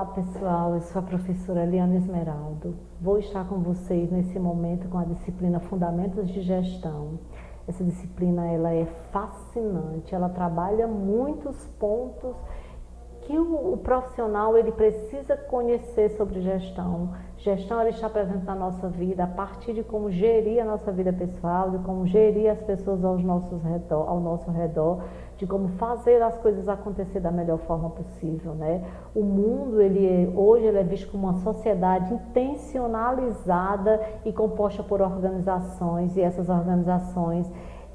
Olá pessoal, eu sou a professora Eliana Esmeraldo. Vou estar com vocês nesse momento com a disciplina Fundamentos de Gestão. Essa disciplina ela é fascinante, ela trabalha muitos pontos que o profissional ele precisa conhecer sobre gestão. Gestão ela está presente na nossa vida a partir de como gerir a nossa vida pessoal, de como gerir as pessoas ao nosso redor, de como fazer as coisas acontecer da melhor forma possível, né? O mundo hoje ele é visto como uma sociedade intencionalizada e composta por organizações, e essas organizações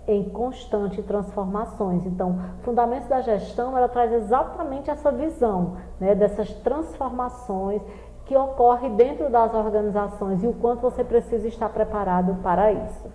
em constante transformações. Então, Fundamentos da Gestão, ela traz exatamente essa visão, né, dessas transformações que ocorrem dentro das organizações e o quanto você precisa estar preparado para isso.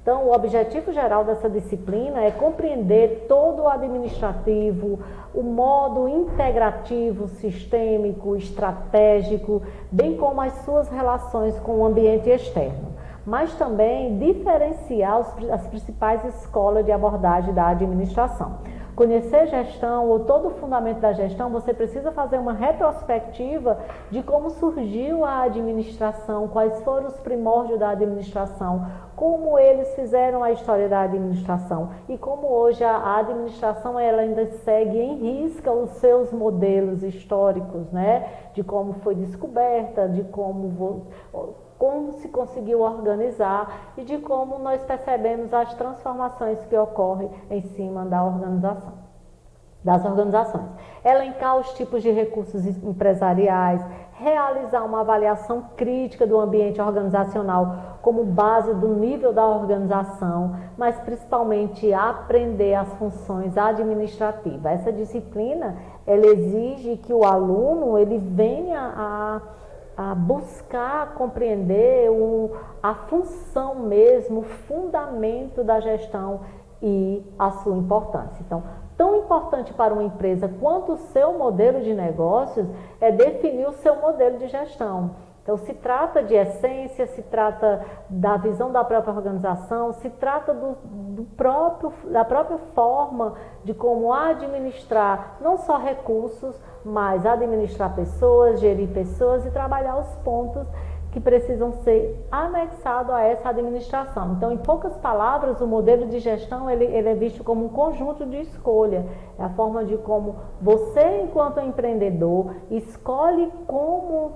Então, o objetivo geral dessa disciplina é compreender todo o administrativo, o modo integrativo, sistêmico, estratégico, bem como as suas relações com o ambiente externo, mas também diferenciar as principais escolas de abordagem da administração. Conhecer gestão ou todo o fundamento da gestão, você precisa fazer uma retrospectiva de como surgiu a administração, quais foram os primórdios da administração, como eles fizeram a história da administração e como hoje a administração ela ainda segue em risca os seus modelos históricos, né? De como foi descoberta, de como se conseguiu organizar e de como nós percebemos as transformações que ocorrem em cima das organizações. Elencar os tipos de recursos empresariais, realizar uma avaliação crítica do ambiente organizacional como base do nível da organização, mas principalmente aprender as funções administrativas. Essa disciplina, ela exige que o aluno ele venha a buscar compreender a função mesmo, o fundamento da gestão e a sua importância. Então, tão importante para uma empresa quanto o seu modelo de negócios é definir o seu modelo de gestão. Então, se trata de essência, se trata da visão da própria organização, se trata da própria forma de como administrar não só recursos, mas administrar pessoas, gerir pessoas e trabalhar os pontos que precisam ser anexados a essa administração. Então, em poucas palavras, o modelo de gestão ele é visto como um conjunto de escolha. É a forma de como você, enquanto empreendedor, escolhe como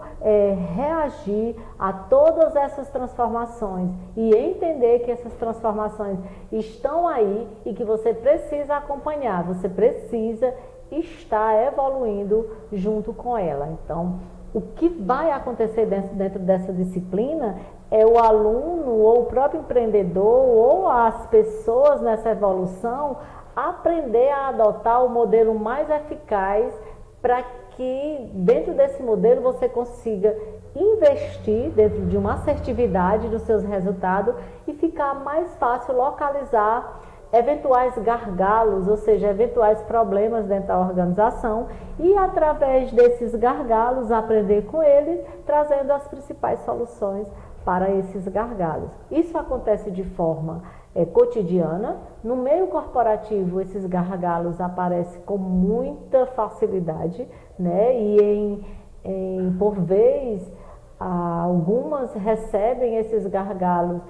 reagir a todas essas transformações e entender que essas transformações estão aí e que você precisa acompanhar, você precisa estar evoluindo junto com ela. Então, o que vai acontecer dentro dessa disciplina é o aluno ou o próprio empreendedor ou as pessoas nessa evolução aprender a adotar o modelo mais eficaz para que dentro desse modelo você consiga investir dentro de uma assertividade dos seus resultados e ficar mais fácil localizar eventuais gargalos, ou seja, eventuais problemas dentro da organização e através desses gargalos aprender com eles, trazendo as principais soluções para esses gargalos. Isso acontece de forma cotidiana. No meio corporativo, esses gargalos aparecem com muita facilidade, né? E por vez, algumas recebem esses gargalos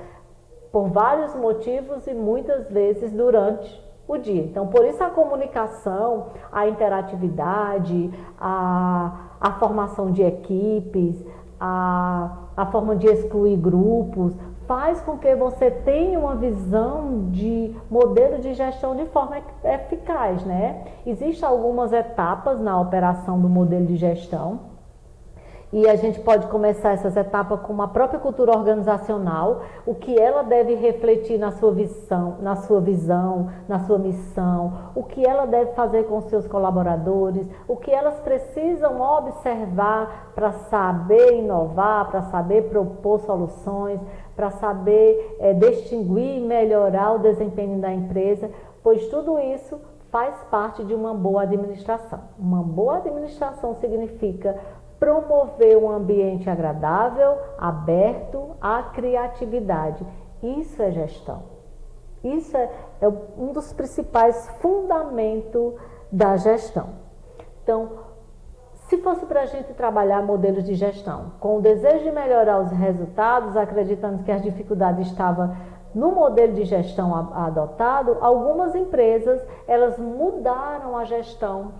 por vários motivos e muitas vezes durante o dia. Então, por isso a comunicação, a interatividade, a formação de equipes, a forma de excluir grupos, faz com que você tenha uma visão de modelo de gestão de forma eficaz, né? Existem algumas etapas na operação do modelo de gestão. E a gente pode começar essas etapas com uma própria cultura organizacional, o que ela deve refletir na sua visão, na sua missão, o que ela deve fazer com seus colaboradores, o que elas precisam observar para saber inovar, para saber propor soluções, para saber distinguir e melhorar o desempenho da empresa, pois tudo isso faz parte de uma boa administração. Uma boa administração significa promover um ambiente agradável, aberto à criatividade. Isso é gestão. Isso é um dos principais fundamentos da gestão. Então, Se fosse para a gente trabalhar modelos de gestão, com o desejo de melhorar os resultados, acreditando que as dificuldades estavam no modelo de gestão adotado, algumas empresas, elas mudaram a gestão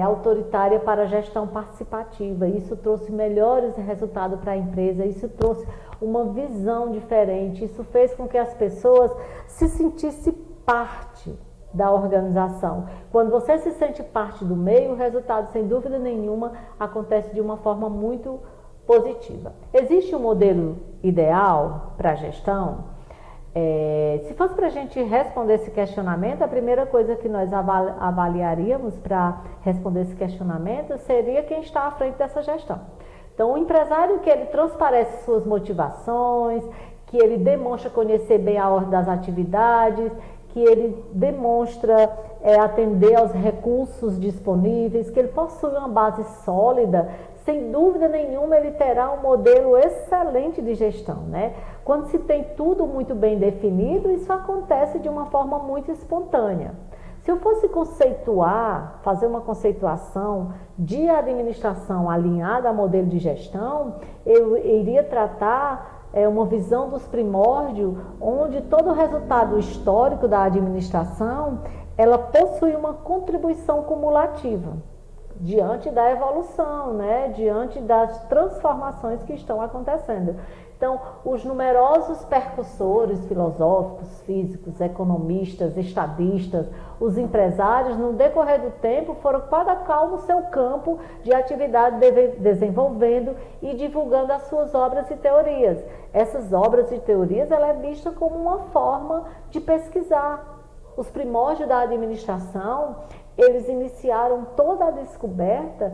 autoritária para a gestão participativa. Isso trouxe melhores resultados para a empresa, isso trouxe uma visão diferente, isso fez com que as pessoas se sentissem parte da organização. Quando você se sente parte do meio, o resultado, sem dúvida nenhuma, acontece de uma forma muito positiva. Existe um modelo ideal para a gestão? Se fosse para a gente responder esse questionamento, a primeira coisa que nós avaliaríamos para responder esse questionamento seria quem está à frente dessa gestão. Então, o empresário que ele transparece suas motivações, que ele demonstra conhecer bem a ordem das atividades, que ele demonstra atender aos recursos disponíveis, que ele possui uma base sólida, sem dúvida nenhuma ele terá um modelo excelente de gestão, né? Quando se tem tudo muito bem definido, isso acontece de uma forma muito espontânea. Se eu fosse conceituar, fazer uma conceituação de administração alinhada a modelo de gestão, eu iria tratar uma visão dos primórdios, onde todo o resultado histórico da administração, ela possui uma contribuição cumulativa diante da evolução, né? Diante das transformações que estão acontecendo. Então, os numerosos percussores filosóficos, físicos, economistas, estadistas, os empresários, no decorrer do tempo, foram cada qual no seu campo de atividade desenvolvendo e divulgando as suas obras e teorias. Essas obras e teorias, ela é vista como uma forma de pesquisar. Os primórdios da administração, eles iniciaram toda a descoberta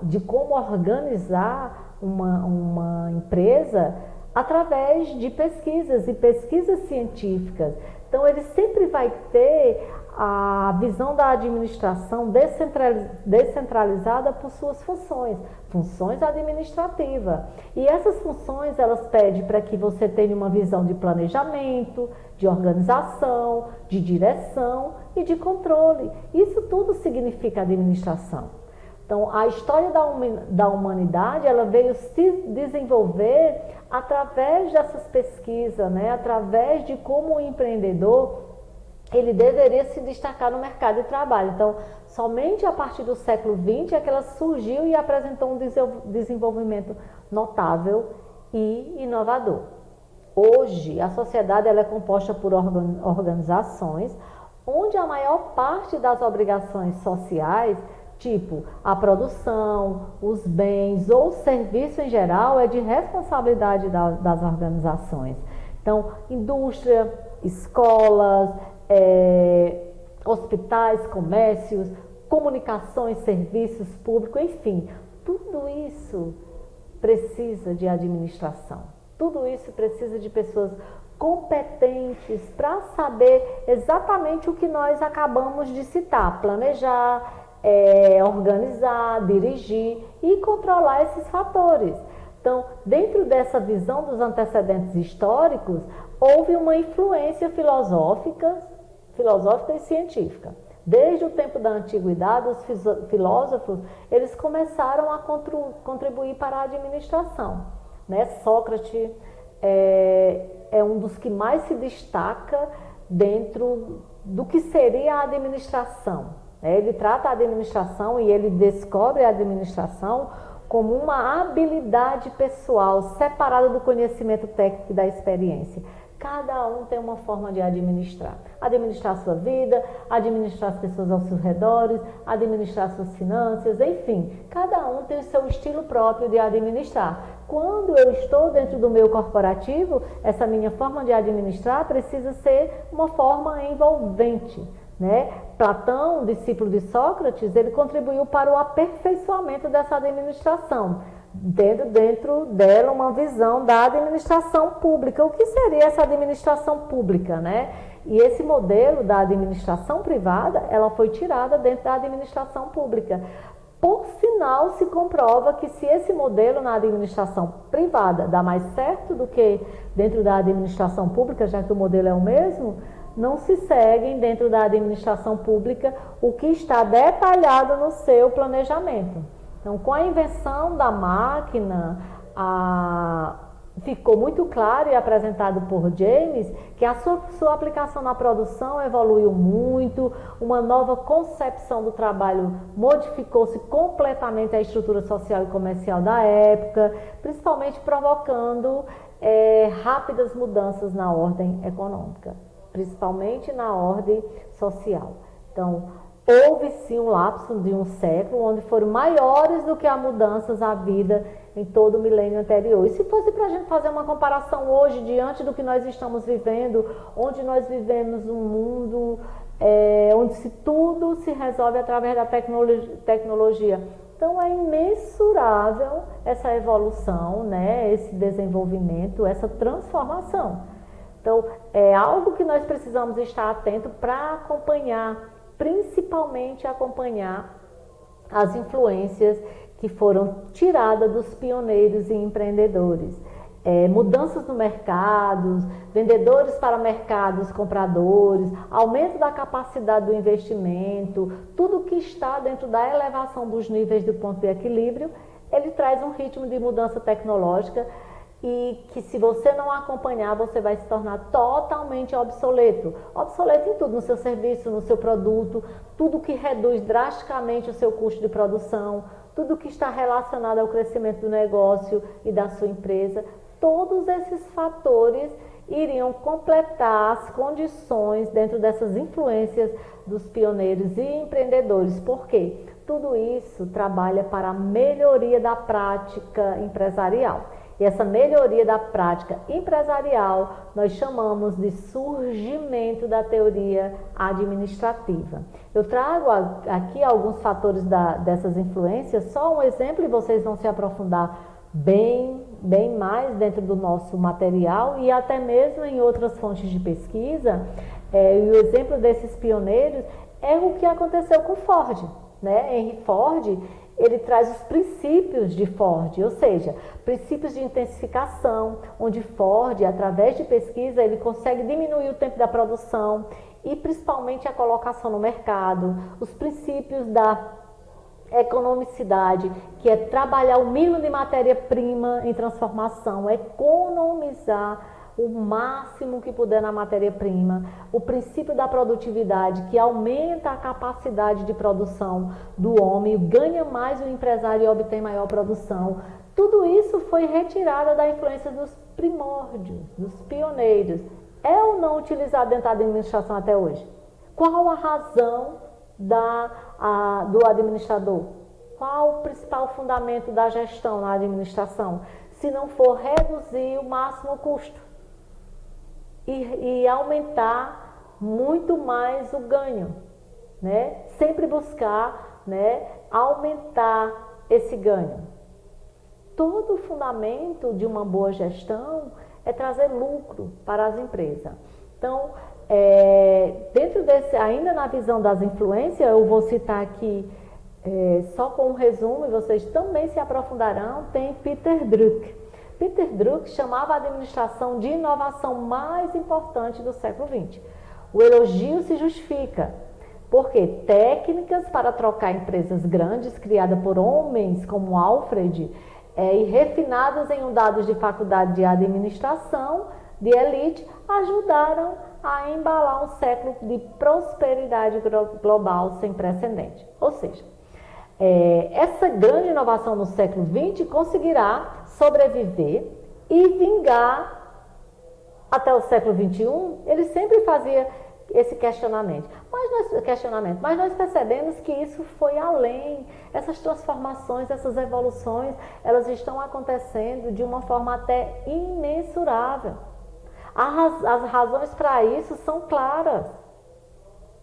de como organizar uma empresa através de pesquisas e pesquisas científicas. Então, ele sempre vai ter a visão da administração descentralizada por suas funções administrativas. E essas funções, elas pedem para que você tenha uma visão de planejamento, de organização, de direção e de controle. Isso tudo significa administração. Então, a história da humanidade, ela veio se desenvolver através dessas pesquisas, né? Através de como o empreendedor, ele deveria se destacar no mercado de trabalho. Então, somente a partir do século XX é que ela surgiu e apresentou um desenvolvimento notável e inovador. Hoje, a sociedade ela é composta por organizações onde a maior parte das obrigações sociais, tipo a produção, os bens ou o serviço em geral, é de responsabilidade das organizações. Então, indústria, escolas, hospitais, comércios, comunicações, serviços públicos, enfim, tudo isso precisa de administração. Tudo isso precisa de pessoas competentes para saber exatamente o que nós acabamos de citar, planejar, organizar, dirigir e controlar esses fatores. Então, dentro dessa visão dos antecedentes históricos, houve uma influência filosófica e científica. Desde o tempo da antiguidade, os filósofos, eles começaram a contribuir para a administração, né? Sócrates é um dos que mais se destaca dentro do que seria a administração. Ele trata a administração e ele descobre a administração como uma habilidade pessoal separada do conhecimento técnico e da experiência. Cada um tem uma forma de administrar. Administrar a sua vida, administrar as pessoas aos seus redores, administrar suas finanças, enfim. Cada um tem o seu estilo próprio de administrar. Quando eu estou dentro do meu corporativo, essa minha forma de administrar precisa ser uma forma envolvente, né? Platão, discípulo de Sócrates, ele contribuiu para o aperfeiçoamento dessa administração. Dentro dela uma visão da administração pública. O que seria essa administração pública, né? E esse modelo da administração privada, ela foi tirada dentro da administração pública. Por sinal, se comprova que se esse modelo na administração privada dá mais certo do que dentro da administração pública, já que o modelo é o mesmo, não se seguem dentro da administração pública o que está detalhado no seu planejamento. Então, com a invenção da máquina, ficou muito claro e apresentado por James que a sua aplicação na produção evoluiu muito, uma nova concepção do trabalho modificou-se completamente a estrutura social e comercial da época, principalmente provocando rápidas mudanças na ordem econômica, principalmente na ordem social. Então, houve sim um lapso de um século, onde foram maiores do que as mudanças havidas em todo o milênio anterior. E se fosse para a gente fazer uma comparação hoje, diante do que nós estamos vivendo, onde nós vivemos um mundo onde tudo se resolve através da tecnologia. Então é imensurável essa evolução, né? Esse desenvolvimento, essa transformação. Então é algo que nós precisamos estar atento para acompanhar, principalmente acompanhar as influências que foram tiradas dos pioneiros e empreendedores. Mudanças no mercado, vendedores para mercados compradores, aumento da capacidade do investimento, tudo que está dentro da elevação dos níveis do ponto de equilíbrio, ele traz um ritmo de mudança tecnológica e que, se você não acompanhar, você vai se tornar totalmente obsoleto. Obsoleto em tudo, no seu serviço, no seu produto, tudo que reduz drasticamente o seu custo de produção, tudo que está relacionado ao crescimento do negócio e da sua empresa. Todos esses fatores iriam completar as condições dentro dessas influências dos pioneiros e empreendedores. Por quê? Tudo isso trabalha para a melhoria da prática empresarial. E essa melhoria da prática empresarial nós chamamos de surgimento da teoria administrativa. Eu trago aqui alguns fatores dessas influências, só um exemplo, e vocês vão se aprofundar bem mais dentro do nosso material e até mesmo em outras fontes de pesquisa. E o exemplo desses pioneiros é o que aconteceu com Ford, né? Henry Ford, ele traz os princípios de Ford, ou seja, princípios de intensificação, onde Ford, através de pesquisa, ele consegue diminuir o tempo da produção e principalmente a colocação no mercado, os princípios da economicidade, que é trabalhar o mínimo de matéria-prima em transformação, economizar o máximo que puder na matéria-prima, o princípio da produtividade, que aumenta a capacidade de produção do homem, ganha mais o empresário e obtém maior produção. Tudo isso foi retirado da influência dos primórdios, dos pioneiros. É ou não utilizado dentro da administração até hoje? Qual a razão do administrador? Qual o principal fundamento da gestão na administração? Se não for reduzir o máximo o custo e aumentar muito mais o ganho, né? Sempre buscar, né, aumentar esse ganho. Todo o fundamento de uma boa gestão é trazer lucro para as empresas. Então, dentro desse, ainda na visão das influências, eu vou citar aqui só com um resumo, e vocês também se aprofundarão, tem Peter Drucker. Peter Drucker chamava a administração de inovação mais importante do século XX. O elogio se justifica, porque técnicas para trocar empresas grandes, criadas por homens como Alfred, e refinadas em dados de faculdade de administração, de elite, ajudaram a embalar um século de prosperidade global sem precedente. Ou seja, essa grande inovação no século XX conseguirá sobreviver e vingar até o século XXI. Ele sempre fazia esse questionamento, mas nós percebemos que isso foi além. Essas transformações, essas evoluções, elas estão acontecendo de uma forma até imensurável. As razões para isso são claras.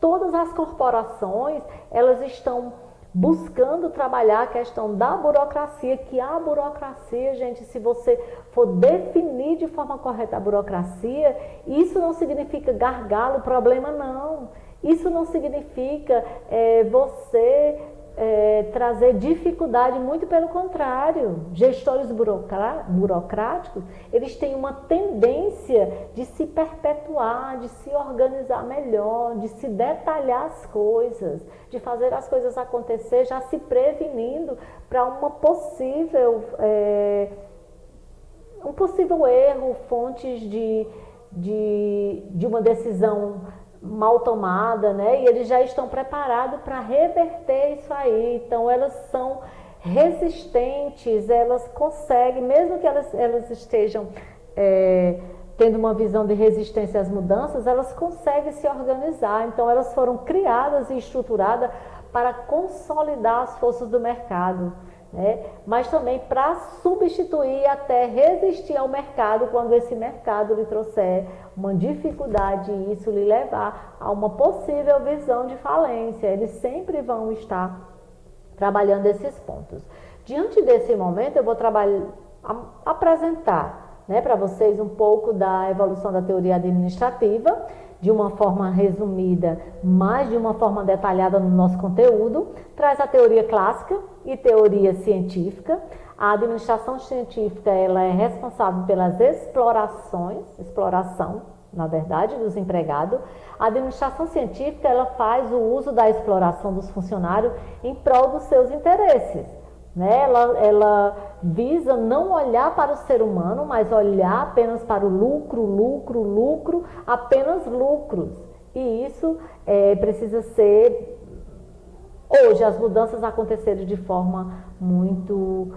Todas as corporações, elas estão buscando trabalhar a questão da burocracia, que a burocracia, gente, se você for definir de forma correta a burocracia, isso não significa gargalo, problema não. Isso não significa você trazer dificuldade, muito pelo contrário. Gestores burocráticos, eles têm uma tendência de se perpetuar, de se organizar melhor, de se detalhar as coisas, de fazer as coisas acontecer, já se prevenindo para um possível erro, fontes de uma decisão mal tomada, né? E eles já estão preparados para reverter isso aí. Então, elas são resistentes, elas conseguem, mesmo que elas estejam tendo uma visão de resistência às mudanças, elas conseguem se organizar. Então, elas foram criadas e estruturadas para consolidar as forças do mercado, né? Mas também para substituir, até resistir ao mercado quando esse mercado lhe trouxer uma dificuldade e isso lhe levar a uma possível visão de falência. Eles sempre vão estar trabalhando esses pontos. Diante desse momento, eu vou apresentar, né, para vocês um pouco da evolução da teoria administrativa, de uma forma resumida, mas de uma forma detalhada no nosso conteúdo. Traz a teoria clássica e teoria científica. A administração científica, ela é responsável pelas exploração, na verdade, dos empregados. A administração científica, ela faz o uso da exploração dos funcionários em prol dos seus interesses, né? Ela visa não olhar para o ser humano, mas olhar apenas para o lucro, apenas lucros. E isso precisa ser... Hoje, as mudanças aconteceram de forma muito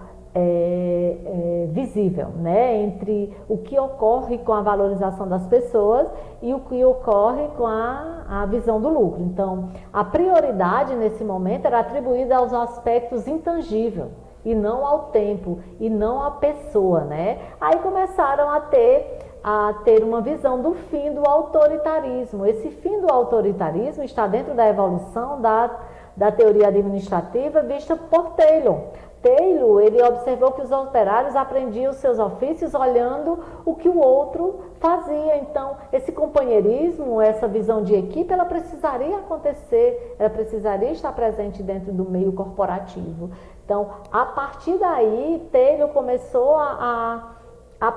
visível, né? Entre o que ocorre com a valorização das pessoas e o que ocorre com a visão do lucro. Então, a prioridade nesse momento era atribuída aos aspectos intangíveis e não ao tempo e não à pessoa, né? Aí começaram a ter uma visão do fim do autoritarismo. Esse fim do autoritarismo está dentro da evolução da teoria administrativa vista por Taylor. Taylor, ele observou que os operários aprendiam os seus ofícios olhando o que o outro fazia. Então, esse companheirismo, essa visão de equipe, ela precisaria acontecer, ela precisaria estar presente dentro do meio corporativo. Então, a partir daí, Taylor começou a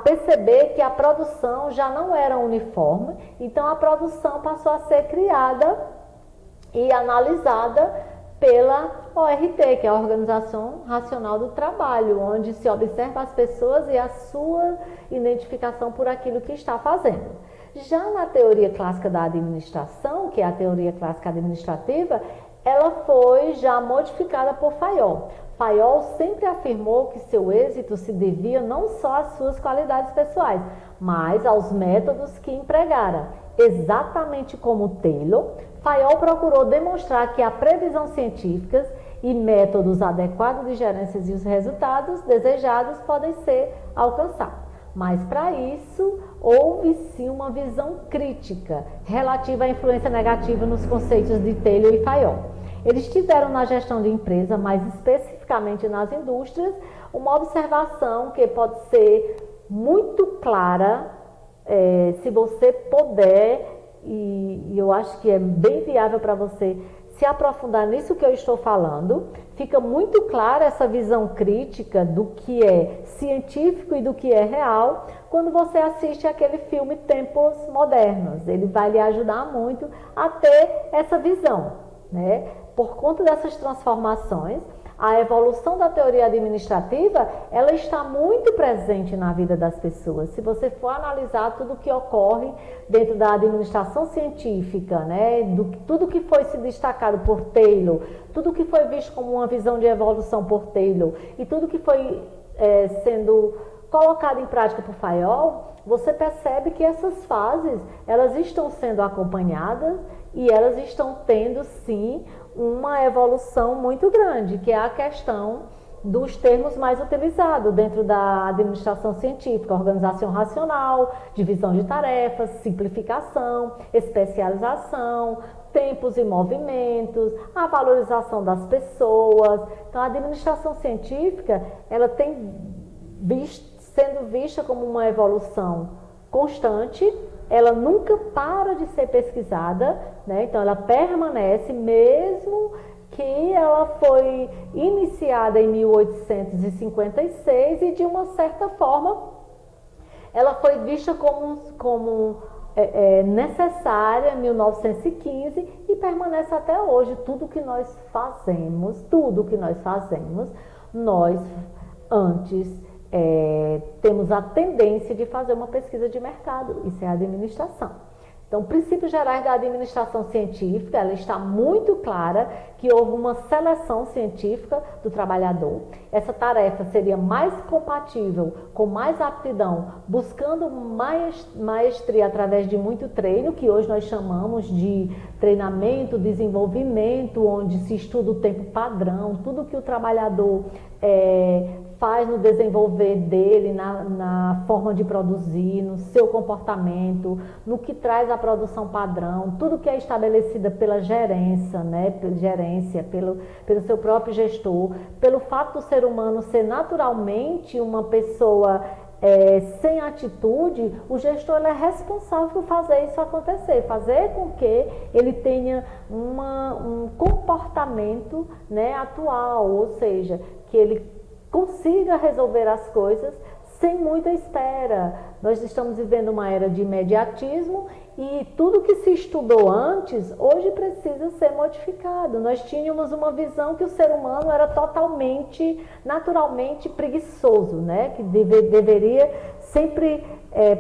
perceber que a produção já não era uniforme, então a produção passou a ser criada e analisada pela ORT, que é a Organização Racional do Trabalho, onde se observa as pessoas e a sua identificação por aquilo que está fazendo. Já na teoria clássica da administração, que é a teoria clássica administrativa, ela foi já modificada por Fayol. Fayol sempre afirmou que seu êxito se devia não só às suas qualidades pessoais, mas aos métodos que empregara. Exatamente como Taylor, Fayol procurou demonstrar que a previsão científica e métodos adequados de gerência e os resultados desejados podem ser alcançados. Mas para isso, houve sim uma visão crítica relativa à influência negativa nos conceitos de Taylor e Fayol. Eles tiveram na gestão de empresa, mais especificamente nas indústrias, uma observação que pode ser muito clara, se você puder, e eu acho que é bem viável para você se aprofundar nisso que eu estou falando. Fica muito clara essa visão crítica do que é científico e do que é real quando você assiste aquele filme Tempos Modernos. Ele vai lhe ajudar muito a ter essa visão, né? Por conta dessas transformações, a evolução da teoria administrativa, ela está muito presente na vida das pessoas. Se você for analisar tudo o que ocorre dentro da administração científica, né, tudo que foi se destacado por Taylor, tudo que foi visto como uma visão de evolução por Taylor e tudo que foi sendo colocado em prática por Fayol, você percebe que essas fases, elas estão sendo acompanhadas e elas estão tendo, sim, uma evolução muito grande, que é a questão dos termos mais utilizados dentro da administração científica: organização racional, divisão de tarefas, simplificação, especialização, tempos e movimentos, a valorização das pessoas. Então, a administração científica, ela tem sendo vista como uma evolução constante. Ela nunca para de ser pesquisada, né? Então ela permanece mesmo que ela foi iniciada em 1856 e, de uma certa forma, ela foi vista como necessária em 1915 e permanece até hoje. Tudo que nós fazemos, nós antes temos a tendência de fazer uma pesquisa de mercado. Isso é a administração. Então, princípios gerais da administração científica, ela está muito clara que houve uma seleção científica do trabalhador. Essa tarefa seria mais compatível, com mais aptidão, buscando maestria através de muito treino, que hoje nós chamamos de treinamento, desenvolvimento, onde se estuda o tempo padrão, tudo que o trabalhador faz no desenvolver dele, na forma de produzir, no seu comportamento, no que traz a produção padrão, tudo que é estabelecido pela gerência, pelo seu próprio gestor, pelo fato do ser humano ser naturalmente uma pessoa sem atitude, o gestor é responsável por fazer isso acontecer, fazer com que ele tenha um comportamento atual, ou seja, que ele consiga resolver as coisas sem muita espera. Nós estamos vivendo uma era de imediatismo e tudo que se estudou antes, hoje precisa ser modificado. Nós tínhamos uma visão que o ser humano era totalmente, naturalmente preguiçoso, que deveria sempre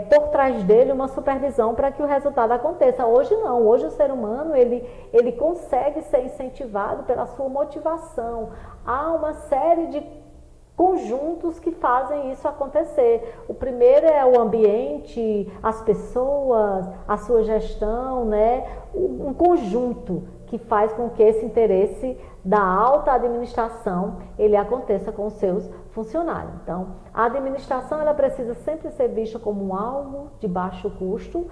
por trás dele uma supervisão para que o resultado aconteça. Hoje não, hoje o ser humano ele consegue ser incentivado pela sua motivação. Há uma série de conjuntos que fazem isso acontecer. O primeiro é o ambiente, as pessoas, a sua gestão, um conjunto que faz com que esse interesse da alta administração ele aconteça com os seus funcionários. Então, a administração ela precisa sempre ser vista como algo de baixo custo,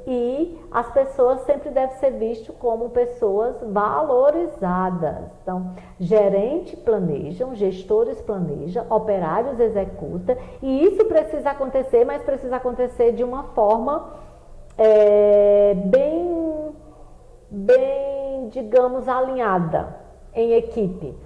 e as pessoas sempre devem ser vistas como pessoas valorizadas. Então, gerente planejam, gestores planejam, operários executam, e isso precisa acontecer, mas precisa acontecer de uma forma bem, digamos, alinhada, em equipe.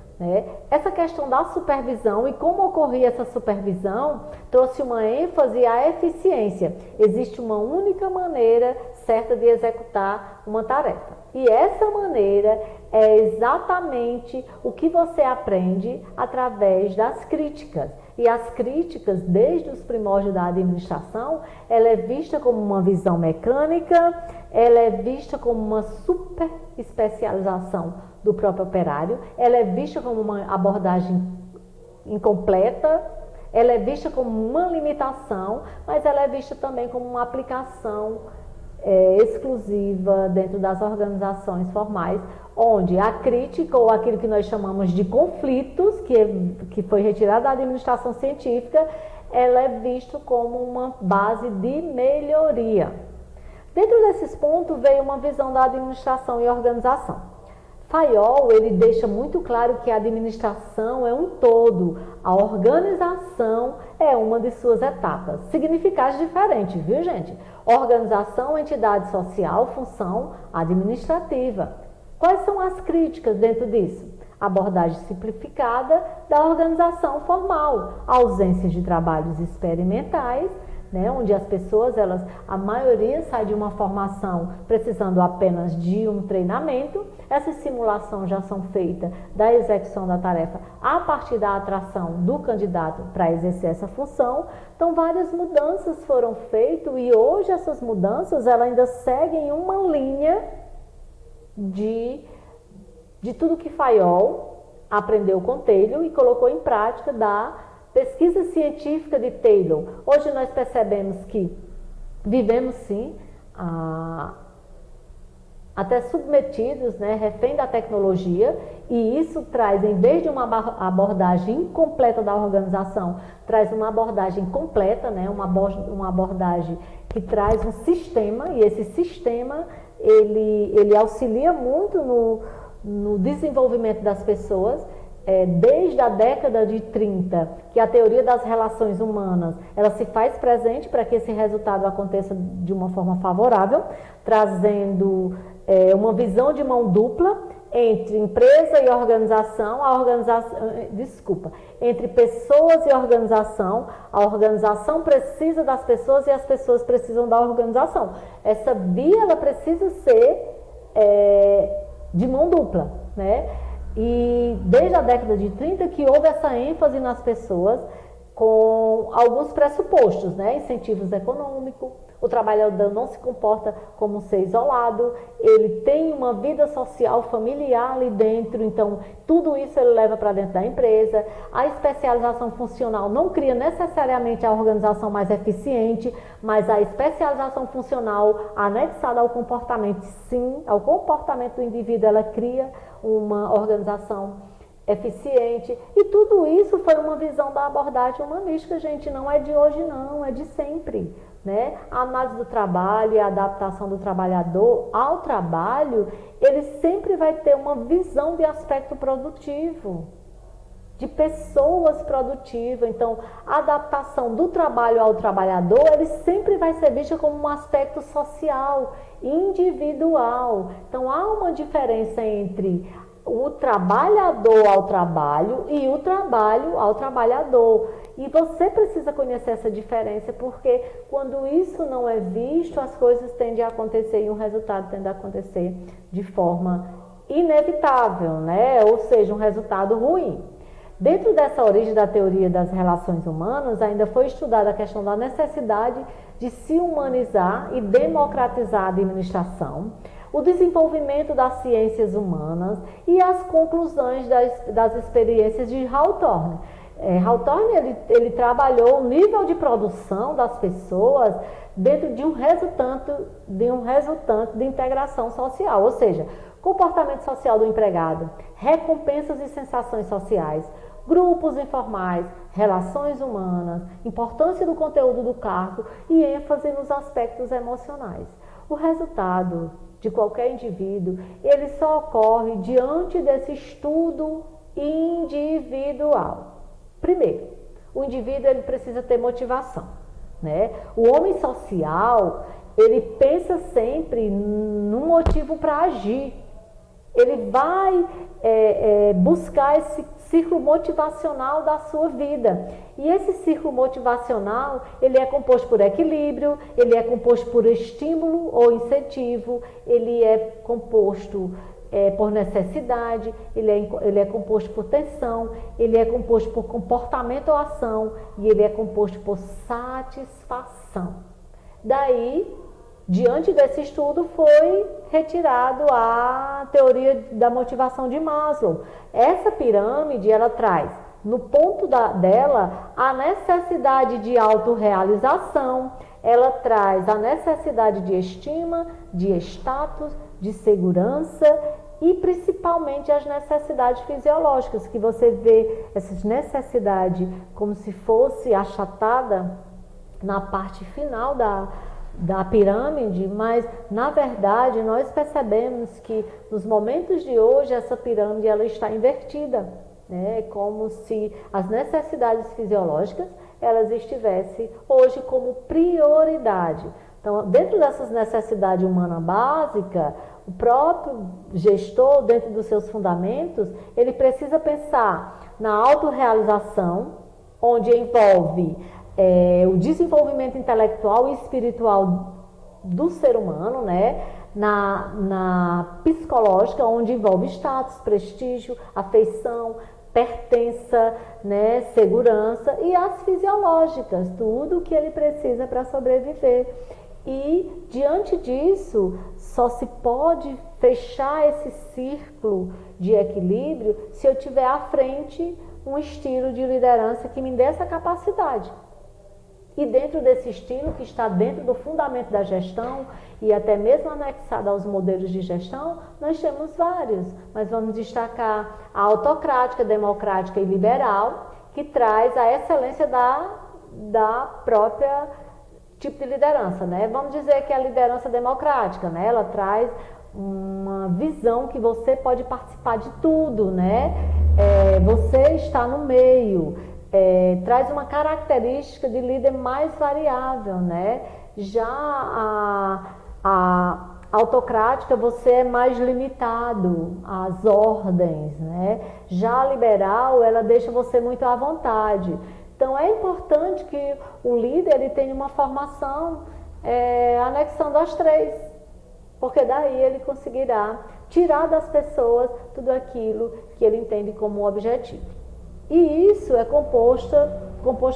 Essa questão da supervisão e como ocorria essa supervisão trouxe uma ênfase à eficiência. Existe uma única maneira certa de executar uma tarefa. E essa maneira é exatamente o que você aprende através das críticas. E as críticas, desde os primórdios da administração, ela é vista como uma visão mecânica, ela é vista como uma super especialização do próprio operário, ela é vista como uma abordagem incompleta, ela é vista como uma limitação, mas ela é vista também como uma aplicação exclusiva dentro das organizações formais, onde a crítica ou aquilo que nós chamamos de conflitos, que foi retirado da administração científica, ela é vista como uma base de melhoria. Dentro desses pontos veio uma visão da administração e organização. Fayol, ele deixa muito claro que a administração é um todo, a organização é uma de suas etapas. Significados diferentes, viu, gente? Organização, entidade social, função administrativa. Quais são as críticas dentro disso? Abordagem simplificada da organização formal, ausência de trabalhos experimentais, onde as pessoas, a maioria sai de uma formação precisando apenas de um treinamento. Essas simulações já são feitas da execução da tarefa a partir da atração do candidato para exercer essa função. Então, várias mudanças foram feitas e hoje essas mudanças elas ainda seguem uma linha de tudo que Fayol aprendeu com Taylor e colocou em prática da pesquisa científica de Taylor. Hoje nós percebemos que vivemos sim até submetidos, refém da tecnologia, e isso traz, em vez de uma abordagem incompleta da organização, traz uma abordagem completa, uma abordagem que traz um sistema, e esse sistema ele auxilia muito no desenvolvimento das pessoas. Desde a década de 30, que a teoria das relações humanas ela se faz presente para que esse resultado aconteça de uma forma favorável, trazendo uma visão de mão dupla, entre empresa e organização, entre pessoas e organização, a organização precisa das pessoas e as pessoas precisam da organização. Essa via, ela precisa ser de mão dupla, né? E desde a década de 30 que houve essa ênfase nas pessoas com alguns pressupostos, né? Incentivos econômicos, o trabalhador não se comporta como um ser isolado, ele tem uma vida social, familiar ali dentro, então tudo isso ele leva para dentro da empresa. A especialização funcional não cria necessariamente a organização mais eficiente, mas a especialização funcional anexada ao comportamento, sim, ao comportamento do indivíduo, ela cria uma organização eficiente, e tudo isso foi uma visão da abordagem humanística, gente, não é de hoje não, é de sempre, né? A análise do trabalho e a adaptação do trabalhador ao trabalho, ele sempre vai ter uma visão de aspecto produtivo, de pessoas produtivas. Então, a adaptação do trabalho ao trabalhador, ele sempre vai ser vista como um aspecto social, individual. Então, há uma diferença entre o trabalhador ao trabalho e o trabalho ao trabalhador. E você precisa conhecer essa diferença, porque quando isso não é visto, as coisas tendem a acontecer e o resultado tende a acontecer de forma inevitável, né? Ou seja, um resultado ruim. Dentro dessa origem da teoria das relações humanas, ainda foi estudada a questão da necessidade de se humanizar e democratizar a administração, o desenvolvimento das ciências humanas e as conclusões das experiências de Hawthorne. Hawthorne ele trabalhou o nível de produção das pessoas dentro de um resultante de integração social, ou seja, comportamento social do empregado, recompensas e sensações sociais, grupos informais, relações humanas, importância do conteúdo do cargo e ênfase nos aspectos emocionais. O resultado de qualquer indivíduo, ele só ocorre diante desse estudo individual. Primeiro, o indivíduo ele precisa ter motivação, né? O homem social, ele pensa sempre num motivo para agir. Ele vai buscar esse círculo motivacional da sua vida. E esse círculo motivacional, ele é composto por equilíbrio, ele é composto por estímulo ou incentivo, ele é composto por necessidade, ele é composto por tensão, ele é composto por comportamento ou ação e ele é composto por satisfação. Daí, diante desse estudo, foi retirado a teoria da motivação de Maslow. Essa pirâmide, ela traz, no ponto dela, a necessidade de autorrealização, ela traz a necessidade de estima, de status, de segurança e principalmente as necessidades fisiológicas, que você vê essas necessidades como se fosse achatada na parte final da pirâmide, mas na verdade nós percebemos que nos momentos de hoje essa pirâmide ela está invertida, né? Como se as necessidades fisiológicas elas estivessem hoje como prioridade. Então, dentro dessas necessidades humanas básicas, o próprio gestor, dentro dos seus fundamentos, ele precisa pensar na autorrealização, onde envolve o desenvolvimento intelectual e espiritual do ser humano, né? Na psicológica, onde envolve status, prestígio, afeição, pertença, né? Segurança, e as fisiológicas, tudo que ele precisa para sobreviver. E diante disso, só se pode fechar esse círculo de equilíbrio se eu tiver à frente um estilo de liderança que me dê essa capacidade. E dentro desse estilo, que está dentro do fundamento da gestão e até mesmo anexado aos modelos de gestão, nós temos vários, mas vamos destacar a autocrática, democrática e liberal, que traz a excelência da própria tipo de liderança, né? Vamos dizer que a liderança democrática, né? Ela traz uma visão que você pode participar de tudo, né? Você está no meio, traz uma característica de líder mais variável, né? Já a Autocrática, você é mais limitado às ordens, né? Já a liberal, ela deixa você muito à vontade. Então, é importante que o líder ele tenha uma formação anexando as três, porque daí ele conseguirá tirar das pessoas tudo aquilo que ele entende como objetivo. E isso é composto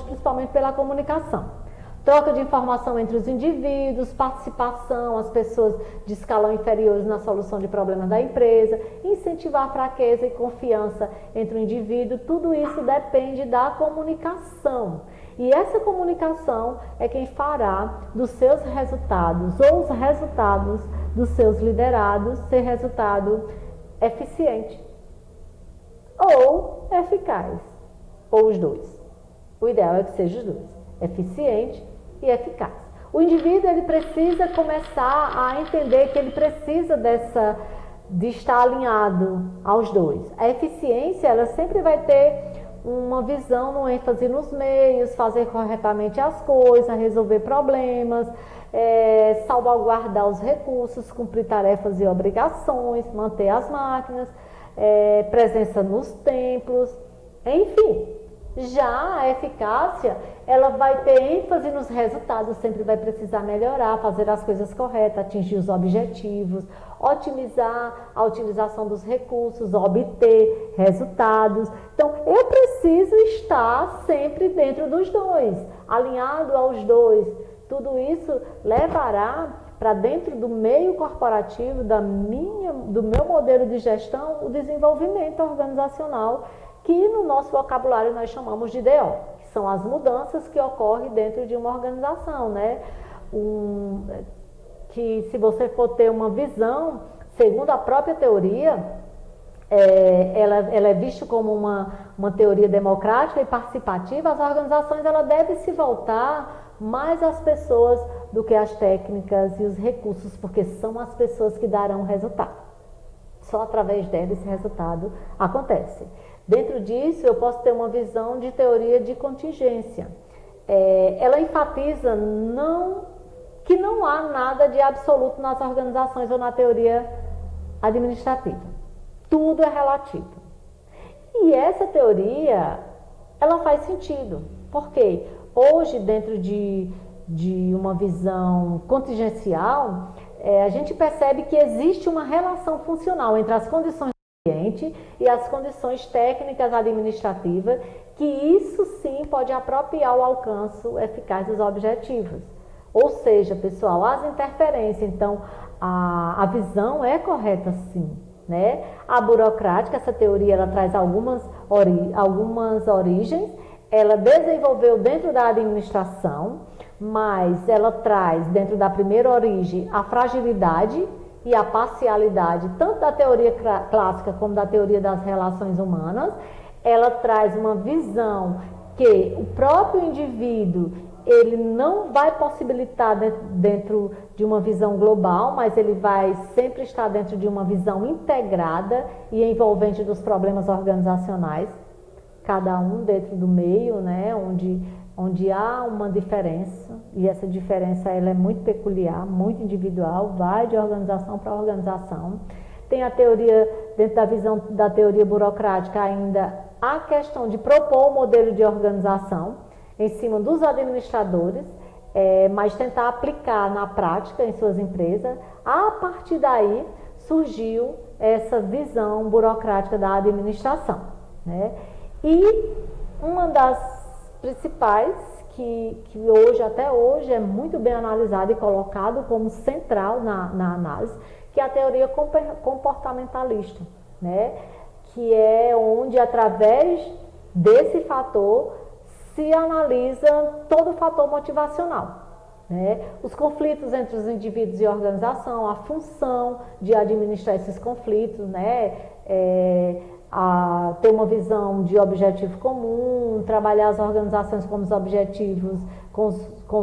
principalmente pela comunicação. Troca de informação entre os indivíduos, participação, as pessoas de escalão inferiores na solução de problemas da empresa, incentivar a fraqueza e confiança entre o indivíduo, tudo isso depende da comunicação. E essa comunicação é quem fará dos seus resultados ou os resultados dos seus liderados ser resultado eficiente ou eficaz, ou os dois. O ideal é que seja os dois, eficiente e eficaz. O indivíduo ele precisa começar a entender que ele precisa de estar alinhado aos dois. A eficiência ela sempre vai ter uma visão no ênfase nos meios, fazer corretamente as coisas, resolver problemas, salvaguardar os recursos, cumprir tarefas e obrigações, manter as máquinas, presença nos templos, enfim. Já a eficácia, ela vai ter ênfase nos resultados, sempre vai precisar melhorar, fazer as coisas corretas, atingir os objetivos, otimizar a utilização dos recursos, obter resultados. Então, eu preciso estar sempre dentro dos dois, alinhado aos dois. Tudo isso levará para dentro do meio corporativo, do meu modelo de gestão, o desenvolvimento organizacional, que no nosso vocabulário nós chamamos de DO, que são as mudanças que ocorrem dentro de uma organização, né? Que se você for ter uma visão, segundo a própria teoria, ela é vista como uma teoria democrática e participativa, as organizações ela deve se voltar mais às pessoas do que às técnicas e os recursos, porque são as pessoas que darão resultado. Só através delas esse resultado acontece. Dentro disso, eu posso ter uma visão de teoria de contingência. Ela enfatiza que não há nada de absoluto nas organizações ou na teoria administrativa. Tudo é relativo. E essa teoria, ela faz sentido. Por quê? Hoje, dentro de uma visão contingencial, a gente percebe que existe uma relação funcional entre as condições e as condições técnicas administrativas, que isso sim pode apropriar o alcance eficaz dos objetivos. Ou seja, pessoal, as interferências, então, a visão é correta sim, né? A burocrática, essa teoria, ela traz algumas origens, ela desenvolveu dentro da administração, mas ela traz dentro da primeira origem a fragilidade e a parcialidade, tanto da teoria clássica como da teoria das relações humanas. Ela traz uma visão que o próprio indivíduo, ele não vai possibilitar dentro de uma visão global, mas ele vai sempre estar dentro de uma visão integrada e envolvente dos problemas organizacionais, cada um dentro do meio, né, onde há uma diferença, e essa diferença ela é muito peculiar, muito individual, vai de organização para organização. Tem a teoria, dentro da visão da teoria burocrática ainda, a questão de propor um modelo de organização em cima dos administradores, mas tentar aplicar na prática em suas empresas. A partir daí surgiu essa visão burocrática da administração, né? E uma das principais que hoje, até hoje, é muito bem analisado e colocado como central na análise, que é a teoria comportamentalista, né? Que é onde, através desse fator, se analisa todo o fator motivacional, né? Os conflitos entre os indivíduos e a organização, a função de administrar esses conflitos, né? A ter uma visão de objetivo comum, trabalhar as organizações com os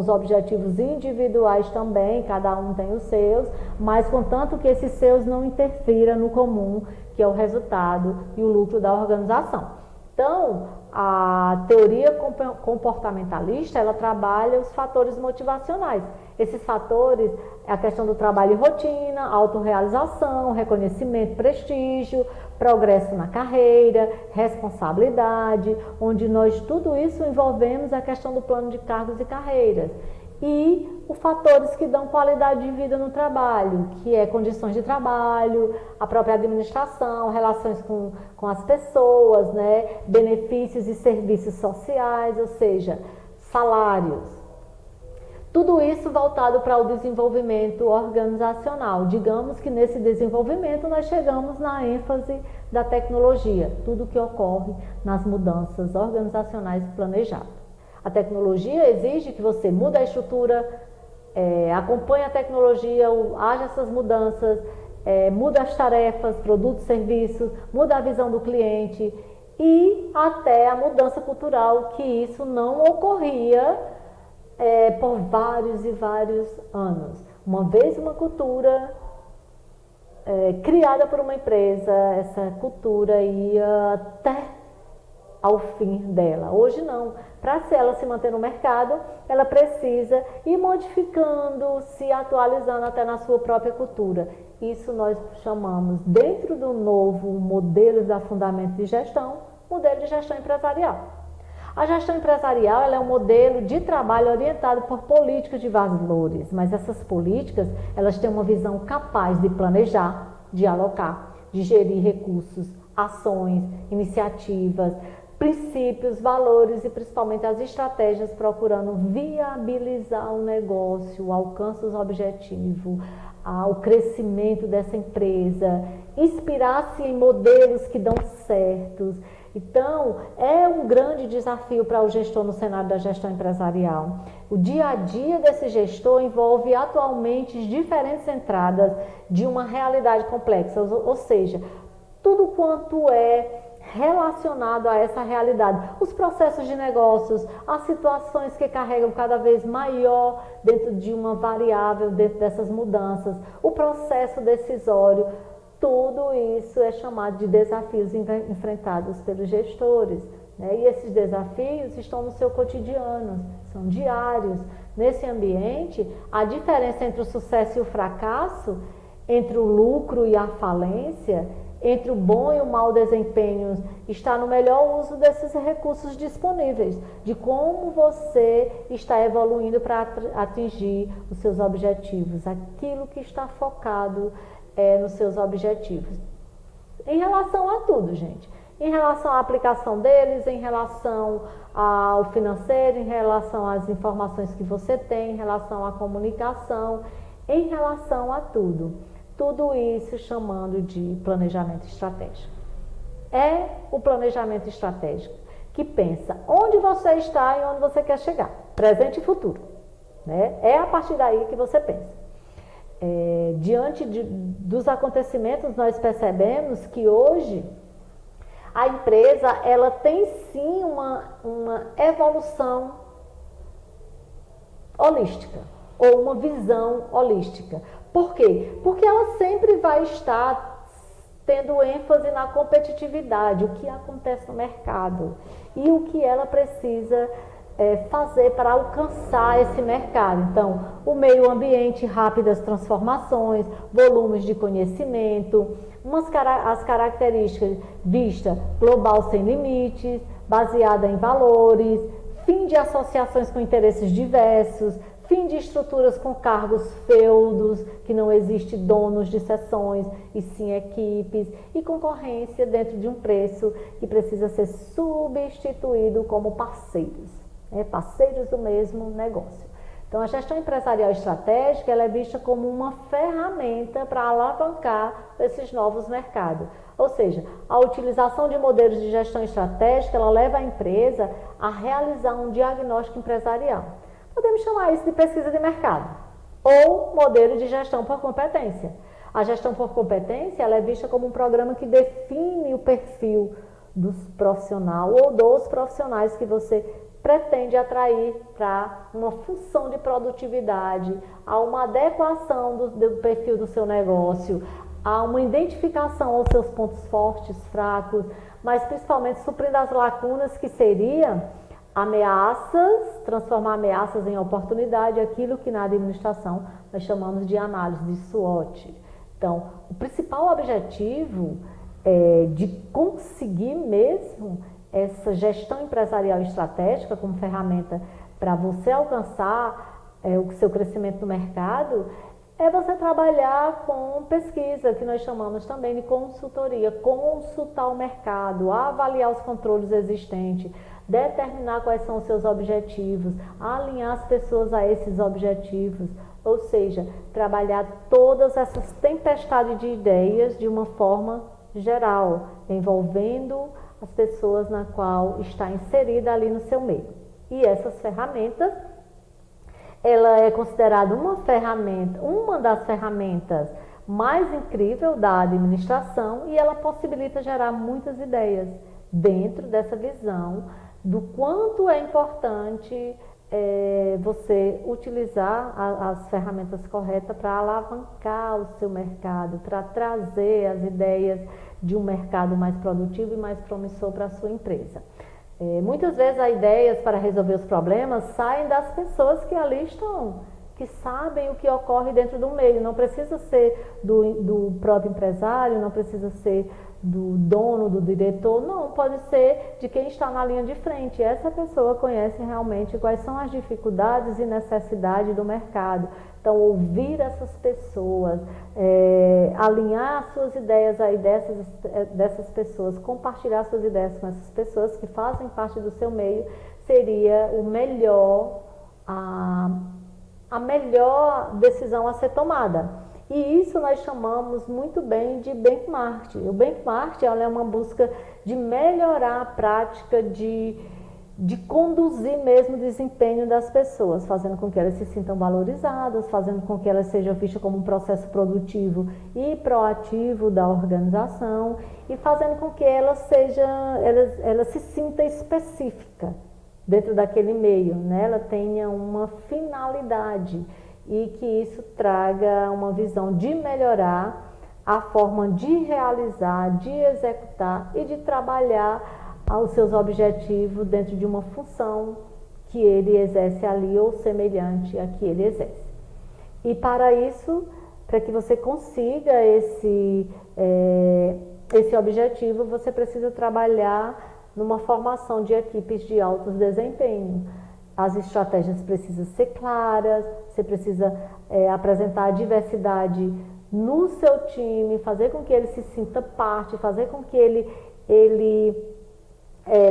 objetivos individuais também, cada um tem os seus, mas contanto que esses seus não interfiram no comum, que é o resultado e o lucro da organização. Então, a teoria comportamentalista, ela trabalha os fatores motivacionais. Esses fatores é a questão do trabalho e rotina, autorrealização, reconhecimento, prestígio, progresso na carreira, responsabilidade, onde nós tudo isso envolvemos a questão do plano de cargos e carreiras. E os fatores que dão qualidade de vida no trabalho, que é condições de trabalho, a própria administração, relações com as pessoas, né? Benefícios e serviços sociais, ou seja, salários. Tudo isso voltado para o desenvolvimento organizacional. Digamos que nesse desenvolvimento nós chegamos na ênfase da tecnologia, tudo que ocorre nas mudanças organizacionais planejadas. A tecnologia exige que você mude a estrutura, acompanhe a tecnologia, haja essas mudanças, muda as tarefas, produtos, serviços, muda a visão do cliente e até a mudança cultural, que isso não ocorria por vários e vários anos. Uma vez uma cultura criada por uma empresa, essa cultura ia até ao fim dela. Hoje não. Para ela se manter no mercado, ela precisa ir modificando, se atualizando até na sua própria cultura. Isso nós chamamos, dentro do novo modelo da Fundamentos de Gestão, modelo de gestão empresarial. A gestão empresarial ela é um modelo de trabalho orientado por políticas de valores, mas essas políticas elas têm uma visão capaz de planejar, de alocar, de gerir recursos, ações, iniciativas, princípios, valores e principalmente as estratégias procurando viabilizar o negócio, o alcance dos objetivos, o crescimento dessa empresa, inspirar-se em modelos que dão certos. Então, é um grande desafio para o gestor no cenário da gestão empresarial. O dia a dia desse gestor envolve atualmente diferentes entradas de uma realidade complexa, ou seja, tudo quanto é relacionado a essa realidade, os processos de negócios, as situações que carregam cada vez maior dentro de uma variável, dentro dessas mudanças, o processo decisório, tudo isso é chamado de desafios enfrentados pelos gestores, né? E esses desafios estão no seu cotidiano, são diários. Nesse ambiente, a diferença entre o sucesso e o fracasso, entre o lucro e a falência, entre o bom e o mau desempenho, está no melhor uso desses recursos disponíveis, de como você está evoluindo para atingir os seus objetivos, aquilo que está focado nos seus objetivos. Em relação a tudo, gente. Em relação à aplicação deles, em relação ao financeiro, em relação às informações que você tem, em relação à comunicação, em relação a tudo. Tudo isso chamando de planejamento estratégico. É o planejamento estratégico que pensa onde você está e onde você quer chegar, presente e futuro, né? É a partir daí que você pensa. Diante dos acontecimentos, nós percebemos que hoje a empresa ela tem sim uma evolução holística, ou uma visão holística. Por quê? Porque ela sempre vai estar tendo ênfase na competitividade, o que acontece no mercado e o que ela precisa fazer para alcançar esse mercado. Então, o meio ambiente, rápidas transformações, volumes de conhecimento, as características vista global sem limites, baseada em valores, fim de associações com interesses diversos, fim de estruturas com cargos feudos, que não existe donos de seções e sim equipes, e concorrência dentro de um preço que precisa ser substituído como parceiros, parceiros do mesmo negócio. Então, a gestão empresarial estratégica ela é vista como uma ferramenta para alavancar esses novos mercados. Ou seja, a utilização de modelos de gestão estratégica ela leva a empresa a realizar um diagnóstico empresarial. Podemos chamar isso de pesquisa de mercado ou modelo de gestão por competência. A gestão por competência ela é vista como um programa que define o perfil dos profissionais ou dos profissionais que você pretende atrair para uma função de produtividade, a uma adequação do perfil do seu negócio, a uma identificação aos seus pontos fortes, fracos, mas principalmente suprindo as lacunas que seria ameaças, transformar ameaças em oportunidade, aquilo que na administração nós chamamos de análise de SWOT. Então, o principal objetivo de conseguir mesmo essa gestão empresarial estratégica como ferramenta para você alcançar o seu crescimento no mercado, é você trabalhar com pesquisa, que nós chamamos também de consultoria, consultar o mercado, avaliar os controles existentes, determinar quais são os seus objetivos, alinhar as pessoas a esses objetivos, ou seja, trabalhar todas essas tempestades de ideias de uma forma geral, envolvendo as pessoas na qual está inserida ali no seu meio. E essas ferramentas, ela é considerada uma das ferramentas mais incríveis da administração e ela possibilita gerar muitas ideias dentro dessa visão do quanto é importante você utilizar as ferramentas corretas para alavancar o seu mercado, para trazer as ideias de um mercado mais produtivo e mais promissor para a sua empresa. Muitas vezes as ideias para resolver os problemas saem das pessoas que ali estão, que sabem o que ocorre dentro do meio. Não precisa ser do próprio empresário, não precisa ser do dono, do diretor, não, pode ser de quem está na linha de frente. Essa pessoa conhece realmente quais são as dificuldades e necessidades do mercado. Então, ouvir essas pessoas, alinhar suas ideias aí dessas pessoas, compartilhar suas ideias com essas pessoas que fazem parte do seu meio, seria o melhor, a melhor decisão a ser tomada. E isso nós chamamos muito bem de benchmark. O benchmark é uma busca de melhorar a prática de conduzir mesmo o desempenho das pessoas, fazendo com que elas se sintam valorizadas, fazendo com que elas sejam vistas como um processo produtivo e proativo da organização e fazendo com que ela se sinta específica dentro daquele meio, né? Ela tenha uma finalidade e que isso traga uma visão de melhorar a forma de realizar, de executar e de trabalhar aos seus objetivos dentro de uma função que ele exerce ali ou semelhante a que ele exerce. E para isso, para que você consiga esse objetivo, você precisa trabalhar numa formação de equipes de alto desempenho. As estratégias precisam ser claras, você precisa apresentar a diversidade no seu time, fazer com que ele se sinta parte, fazer com que ele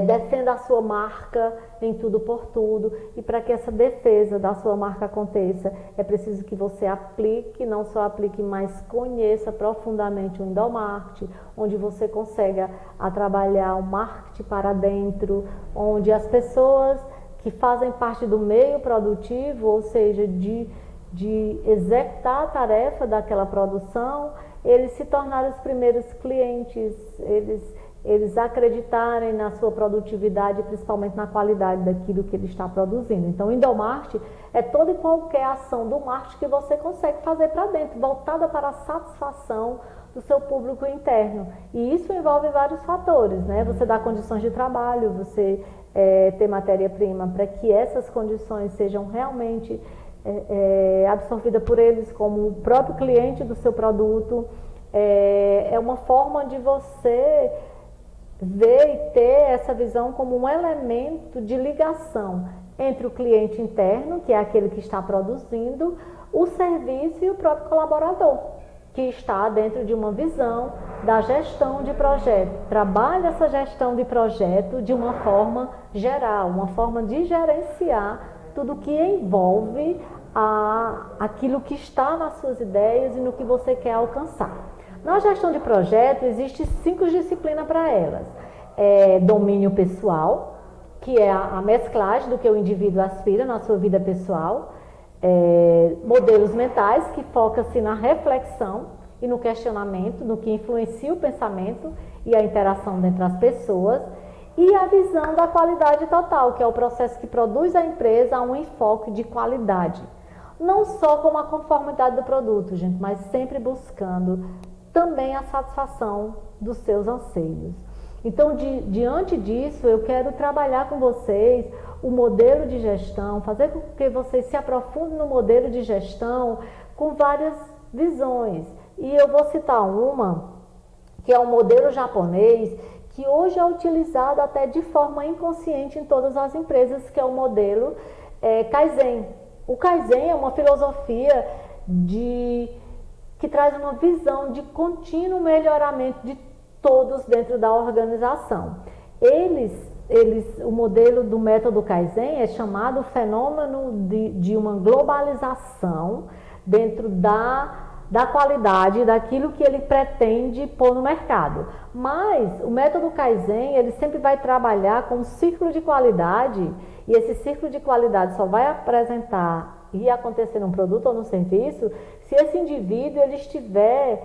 defenda a sua marca em tudo por tudo. E para que essa defesa da sua marca aconteça, é preciso que você aplique, não só aplique, mas conheça profundamente o endomarketing, onde você consiga trabalhar o marketing para dentro, onde as pessoas que fazem parte do meio produtivo, ou seja, de executar a tarefa daquela produção, eles se tornarem os primeiros clientes, eles acreditarem na sua produtividade, principalmente na qualidade daquilo que ele está produzindo. Então, o endomarketing é toda e qualquer ação do marketing que você consegue fazer para dentro, voltada para a satisfação do seu público interno. E isso envolve vários fatores, né? Você dá condições de trabalho, você ter matéria-prima para que essas condições sejam realmente absorvidas por eles como o próprio cliente do seu produto. É uma forma de você ver e ter essa visão como um elemento de ligação entre o cliente interno, que é aquele que está produzindo o serviço, e o próprio colaborador, que está dentro de uma visão da gestão de projeto. Trabalha essa gestão de projeto de uma forma geral, uma forma de gerenciar tudo que envolve aquilo que está nas suas ideias e no que você quer alcançar. Na gestão de projeto, existem 5 disciplinas para elas. Domínio pessoal, que é a mesclagem do que o indivíduo aspira na sua vida pessoal. Modelos mentais, que foca-se na reflexão e no questionamento, no que influencia o pensamento e a interação entre as pessoas. E a visão da qualidade total, que é o processo que produz a empresa a um enfoque de qualidade. Não só como a conformidade do produto, gente, mas sempre buscando também a satisfação dos seus anseios. Então, diante disso, eu quero trabalhar com vocês o modelo de gestão, fazer com que vocês se aprofundem no modelo de gestão com várias visões. E eu vou citar uma, que é o modelo japonês, que hoje é utilizado até de forma inconsciente em todas as empresas, que é o modelo Kaizen. O Kaizen é uma filosofia que traz uma visão de contínuo melhoramento de todos dentro da organização. O modelo do método Kaizen é chamado fenômeno de uma globalização dentro da qualidade, daquilo que ele pretende pôr no mercado. Mas o método Kaizen, ele sempre vai trabalhar com um ciclo de qualidade, e esse ciclo de qualidade só vai apresentar e acontecer num produto ou num serviço se esse indivíduo ele estiver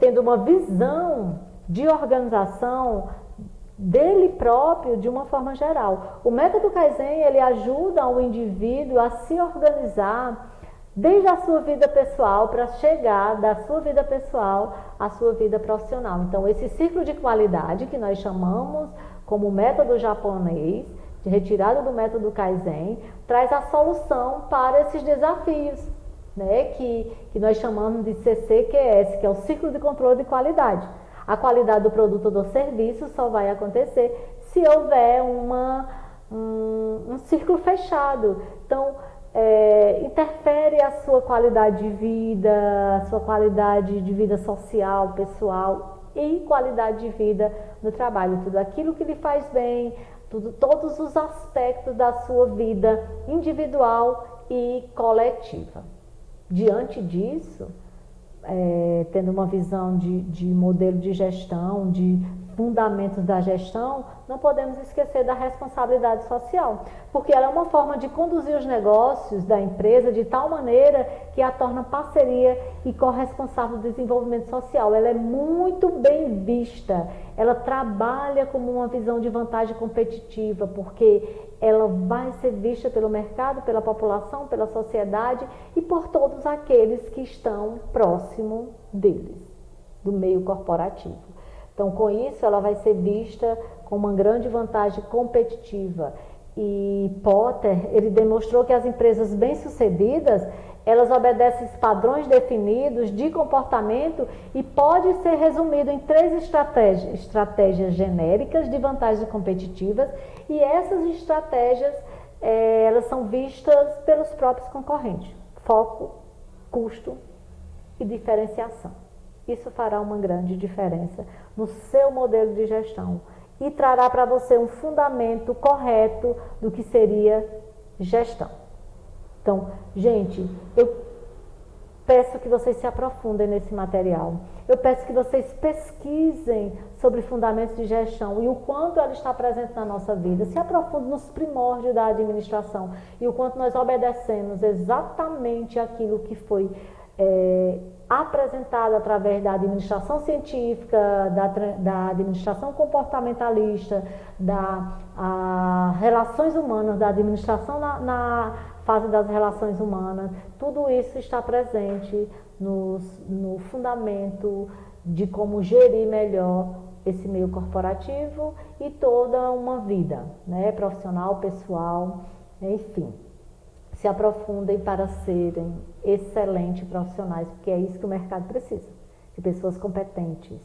tendo uma visão de organização dele próprio de uma forma geral. O método Kaizen, ele ajuda o indivíduo a se organizar desde a sua vida pessoal para chegar da sua vida pessoal à sua vida profissional. Então, esse ciclo de qualidade que nós chamamos como método japonês, de retirada do método Kaizen, traz a solução para esses desafios, né, que nós chamamos de CCQS, que é o ciclo de controle de qualidade. A qualidade do produto ou do serviço só vai acontecer se houver um círculo fechado. Então, interfere a sua qualidade de vida, a sua qualidade de vida social, pessoal e qualidade de vida no trabalho. Tudo aquilo que lhe faz bem, todos os aspectos da sua vida individual e coletiva. Diante disso, tendo uma visão de modelo de gestão, de fundamentos da gestão, não podemos esquecer da responsabilidade social, porque ela é uma forma de conduzir os negócios da empresa de tal maneira que a torna parceria e corresponsável do desenvolvimento social. Ela é muito bem vista, ela trabalha como uma visão de vantagem competitiva, porque ela vai ser vista pelo mercado, pela população, pela sociedade e por todos aqueles que estão próximo deles, do meio corporativo. Então, com isso, ela vai ser vista com uma grande vantagem competitiva. E Potter, ele demonstrou que as empresas bem-sucedidas, elas obedecem padrões definidos de comportamento e pode ser resumido em 3 estratégias genéricas de vantagens competitivas, e essas estratégias, elas são vistas pelos próprios concorrentes: foco, custo e diferenciação. Isso fará uma grande diferença no seu modelo de gestão e trará para você um fundamento correto do que seria gestão. Então, gente, eu peço que vocês se aprofundem nesse material. Eu peço que vocês pesquisem sobre fundamentos de gestão e o quanto ela está presente na nossa vida. Se aprofundem nos primórdios da administração e o quanto nós obedecemos exatamente aquilo que foi apresentado através da administração científica, da administração comportamentalista, relações humanas, da administração na fase das relações humanas. Tudo isso está presente no fundamento de como gerir melhor esse meio corporativo e toda uma vida, né, profissional, pessoal, enfim. Se aprofundem para serem excelentes profissionais, porque é isso que o mercado precisa, de pessoas competentes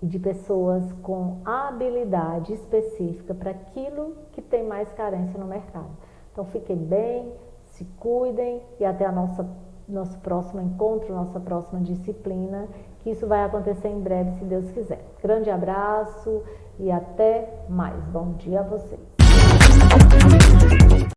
e de pessoas com habilidade específica para aquilo que tem mais carência no mercado. Então fiquem bem, se cuidem e até nosso próximo encontro, nossa próxima disciplina, que isso vai acontecer em breve, se Deus quiser. Grande abraço e até mais. Bom dia a vocês.